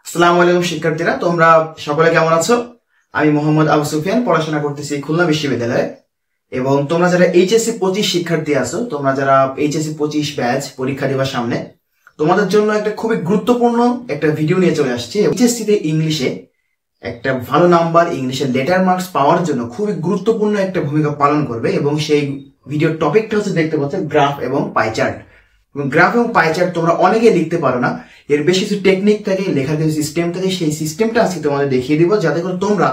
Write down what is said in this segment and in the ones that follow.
আসসালামু আলাইকুম শিক্ষার্থীরা, তোমরা সকলে কেমন আছো? আমি মোহাম্মদ আবু সুফিয়ান পড়াশোনা করতেছি খুলনা বিশ্ববিদ্যালয়ে। এবং তোমরা যারা এইচএসসি 25 শিক্ষার্থী আছো, তোমরা যারা এইচএসসি 25 ব্যাচ পরীক্ষা দেওয়ার সামনে, তোমাদের জন্য একটা খুবই গুরুত্বপূর্ণ একটা ভিডিও নিয়ে চলে আসছি। এইচএসসি তে ইংলিশে একটা ভালো নাম্বার, ইংলিশের লেটার মার্কস পাওয়ার জন্য খুবই গুরুত্বপূর্ণ একটা ভূমিকা পালন করবে। এবং সেই ভিডিওর টপিকটা হচ্ছে, দেখতে পাচ্ছ, গ্রাফ এবং পাই চার্ট। গ্রাফ এবং পাই চার্ট তোমরা অনেকে লিখতে পারো না, এর বেশ কিছু টেকনিক থাকে, লেখার কিছু সিস্টেম থাকে। সেই সিস্টেমটা আজকে তোমাদের দেখিয়ে দিব, যাতে করে তোমরা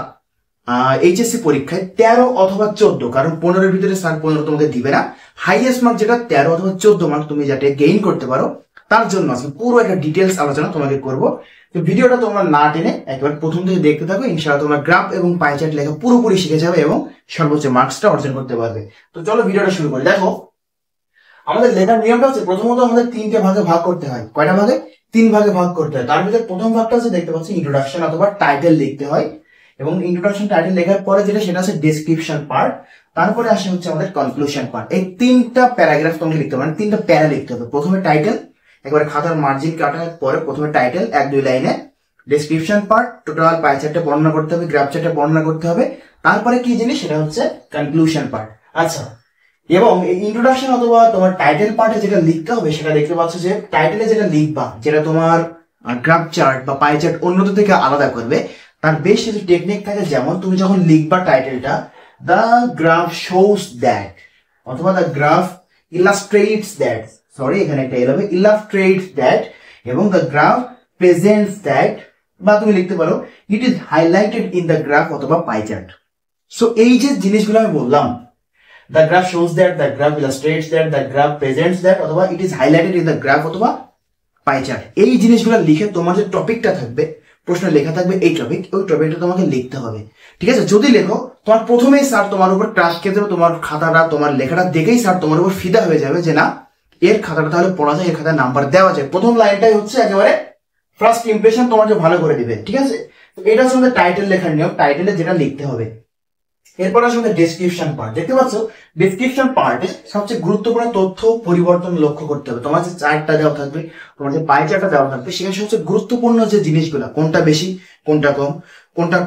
এইচএসসি পরীক্ষায় 13 অথবা 14, কারণ 15-এর ভিতরে স্যার 15 তোমাকে দিবে না, হাইয়েস্ট মার্ক যেটা 13 অথবা 14 মার্ক তুমি যাতে গেইন করতে পারো, তার জন্য আজকে পুরো একটা ডিটেলস আলোচনা তোমাকে করবো। তো ভিডিওটা তোমরা না টেনে একবার প্রথম থেকে দেখতে থাকো, ইনশাআল্লাহ তোমরা গ্রাফ এবং পাই চার্ট লেখা পুরোপুরি শিখে যাবে এবং সর্বোচ্চ মার্কসটা অর্জন করতে পারবে। তো চলো ভিডিওটা শুরু করি। দেখো, আমাদের লেখার নিয়মটা হচ্ছে, প্রথমত আমাদের 3টে ভাগে ভাগ করতে হয়। কয়টা ভাগে? 3 ভাগে ভাগ করতে হয়। তার ভিতরে প্রথম ভাগটা হচ্ছে, দেখতে পাচ্ছি, ইন্ট্রোডাকশন অথবা টাইটেল লিখতে হয়। এবং ইন্ট্রোডাকশন টাইটেল লেখার পরে সেটা হচ্ছে ডেসক্রিপশন পার্ট। তারপরে আসে হচ্ছে আমাদের কনক্লুশন পার্ট। এই 3টা প্যারাগ্রাফ তোমাকে লিখতে হবে, মানে 3টা প্যারা লিখতে হবে। প্রথমে টাইটেল, একবারে খাতার মার্জিন কাটার পরে প্রথমে টাইটেল 1-2 লাইনে, ডেসক্রিপশন পার্ট, টোটাল পাই চার্টটা বর্ণনা করতে হবে, গ্রাফ চার্টটা বর্ণনা করতে হবে। তারপরে কি জিনিস, সেটা হচ্ছে কনক্লুশন পার্ট। আচ্ছা, এবং এই ইন্ট্রোডাকশন অথবা তোমার টাইটেল পার্টে যেটা লিখতে হবে, সেটা দেখতে পাচ্ছ যে টাইটেলে যেটা লিখবা, যেটা তোমার গ্রাফ চার্ট বা পাই চার্ট অন্যদের থেকে আলাদা করবে, তার বেশ কিছু টেকনিক থাকে। যেমন তুমি যখন লিখবা টাইটেলটা, দ্য গ্রাফ শোস দ্যাট, অথবা the graph illustrates that, sorry এখানে একটা এল হবে, ইলাস্ট্রেটস দ্যাট, এবং দ্য গ্রাফ প্রেজেন্টস দ্যাট, বা তুমি লিখতে পারো it is highlighted in the graph অথবা পাই চার্ট। সো এই যে জিনিসগুলো আমি বললাম, the graph shows that, the graph illustrates that, the graph presents that, অথবা it is highlighted in the graph অথবা পাই চার্ট, এই জিনিসগুলো লিখে তোমার যে টপিকটা থাকবে, প্রশ্ন লেখা থাকবে এই টপিক, ওই টপিকটা তোমাকে লিখতে হবে। ঠিক আছে? যদি লেখো, তোমার প্রথমেই স্যার তোমার উপর ক্রাশ খেয়ে দেবে। তোমার খাতাটা, তোমার লেখাটা দেখেই স্যার তোমার উপর ফিদা হয়ে যাবে যে না, এর খাতাটা তাহলে পড়া যায়, এর খাতায় নাম্বার দেওয়া যায়। প্রথম লাইনটাই হচ্ছে একেবারে ফার্স্ট ইমপ্রেশন তোমাকে ভালো করে দিবে। ঠিক আছে? তো এটা হচ্ছে আমাদের টাইটেল লেখার নিয়ম, টাইটেলে যেটা লিখতে হবে। এরপর আসলে ডেসক্রিপশন পার্ট। দেখতে পাচ্ছ, ডেসক্রিপশন পার্টে সবচেয়ে গুরুত্বপূর্ণ তথ্য পরিবর্তন লক্ষ্য করতে হবে। তোমার যে চার্টটা দেওয়া থাকবে, তোমার যে পাই চার্টটা দেওয়া থাকবে, সেখানে সবচেয়ে গুরুত্বপূর্ণ যে জিনিসগুলো, কোনটা বেশি, কোনটা কম, কোনটা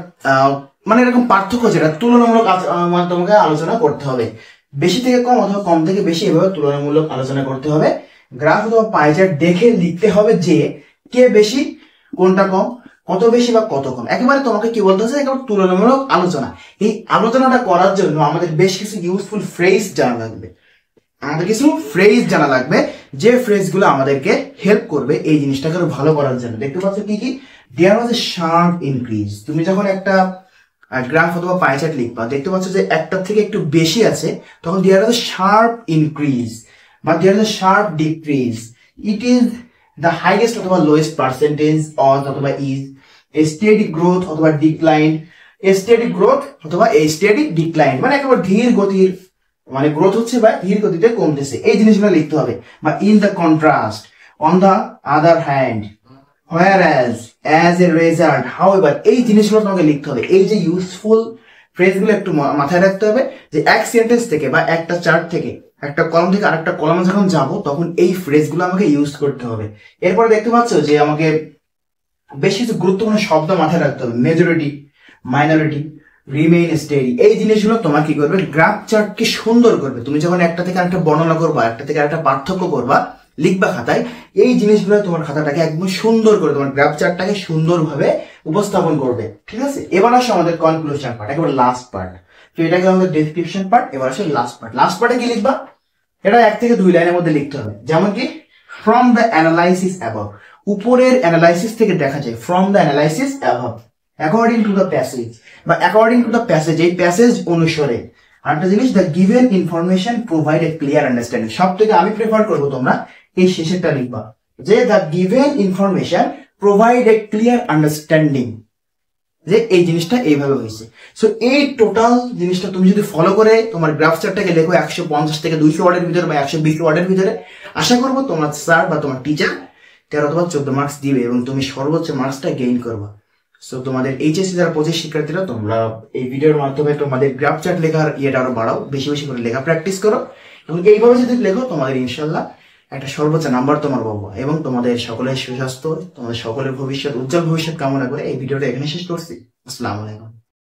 মানে এরকম পার্থক্য, যেটা তুলনামূলক মানে তোমাকে আলোচনা করতে হবে। বেশি থেকে কম অথবা কম থেকে বেশি, এভাবে তুলনামূলক আলোচনা করতে হবে। গ্রাফ অথবা পাই চার্ট দেখে লিখতে হবে যে কে বেশি, কোনটা কম, কত বেশি বা কত কম। একেবারে তোমাকে কি বলতে হচ্ছে, একেবারে তুলনামূলক আলোচনা। এই আলোচনাটা করার জন্য আমাদের বেশ কিছু ইউজফুল ফ্রেজ জানা লাগবে। আমাদের কিছু ফ্রেজ জানা লাগবে, যে ফ্রেজগুলো আমাদেরকে হেল্প করবে এই জিনিসটাকে আরো ভালো করার জন্য। দেখতে পাচ্ছ কি কি, দেয়ার ওয়াজ এ শার্প ইনক্রিজ। তুমি যখন একটা গ্রাফ অথবা পাই চার্ট লিখবা, দেখতে পাচ্ছ যে একটার থেকে একটু বেশি আছে, তখন দেয়ার ওয়াজ এ শার্প ইনক্রিজ বা there was a sharp decrease. It is the highest অথবা lowest percentage on অথবা is a steady growth অথবা decline, a steady growth অথবা a steady decline, মানে একেবারে ধীর গতির, মানে গ্রোথ হচ্ছে বা ধীর গতিতে কমতেছে, এই জিনিসগুলো লিখতে হবে। বা in the contrast, on the other hand, whereas, as a result, however, এই জিনিসগুলো তোমাকে লিখতে হবে। এই যে ইউজফুল ফ্রেজগুলো একটু মাথায় রাখতে হবে, যে এক সেন্টেন্স থেকে বা একটা চার্ট থেকে, একটা কলম থেকে আরেকটা কলমে যখন যাব, তখন এই ফ্রেজগুলো আমাকে ইউজ করতে হবে। এরপরে দেখতে পাচ্ছ যে আমাকে বেশ কিছু গুরুত্বপূর্ণ শব্দ মাথায় রাখতে হবে। মেজরিটি, মাইনরিটি, রিমেইন স্টেডি, এই জিনিসগুলো তোমার কি করবে, গ্রাফ চার্টকে সুন্দর করবে। তুমি যখন একটা থেকে আরেকটা বর্ণনা করবা, একটা থেকে আরেকটা পার্থক্য করবা, লিখবা খাতায়, এই জিনিসগুলো তোমার খাতাটাকে একদম সুন্দর করে, তোমার গ্রাফ চার্টটাকে সুন্দরভাবে উপস্থাপন করবে। ঠিক আছে? এবার আসে আমাদের কনক্লুশন পার্ট, একেবারে লাস্ট পার্ট। তো এটাকে আমাদের ডেসক্রিপশন পার্ট। এবার আসে লাস্ট পার্ট। লাস্ট পার্টে কি লিখবা, এটা 1 থেকে 2 লাইনের মধ্যে লিখতে হবে। যেমন কি, ফ্রম দ্য অ্যানালাইসিস অ্যাবভ, উপরের অ্যানালাইসিস থেকে দেখা যায়, from the analysis above, according to the passage বা অ্যাকর্ডিং টু দ্য প্যাসেজ, এই প্যাসেজ অনুসারে। আরেকটা জিনিস, the given information provide a clear understanding. সব থেকে আমি প্রেফার করবো তোমরা এই শেষেরটা লিখবা, যে the given information provide a clear understanding, যে এই জিনিসটা এইভাবে হয়েছে। সো এই টোটাল জিনিসটা তুমি যদি ফলো করে তোমার গ্রাফ চার্টটাকে লেখো 150 থেকে 200 ওয়ার্ডের ভিতরে বা 120 ওয়ার্ডের ভিতরে, আশা করবো তোমার স্যার বা তোমার টিচার 13 অথবা 14 মার্কস দিবে এবং তুমি সর্বোচ্চ মার্কসটা গেইন করবা। সো তোমাদের এইচএসসি যারা 25 শিক্ষার্থীরা, তোমরা এই ভিডিওর মাধ্যমে তোমাদের গ্রাফ চার্ট লেখার ইয়েটা আরো বাড়াও, বেশি বেশি করে লেখা প্র্যাকটিস করো, এবং এইভাবে যদি লেখো তোমাদের ইনশাল্লাহ একটা সর্বোচ্চ নাম্বার তোমার পাবো, এবং তোমাদের সকলের সুস্বাস্থ্য, তোমাদের সকলের ভবিষ্যৎ উজ্জ্বল ভবিষ্যৎ কামনা করে এই ভিডিওটা এখানে শেষ করছি। আসসালামু আলাইকুম।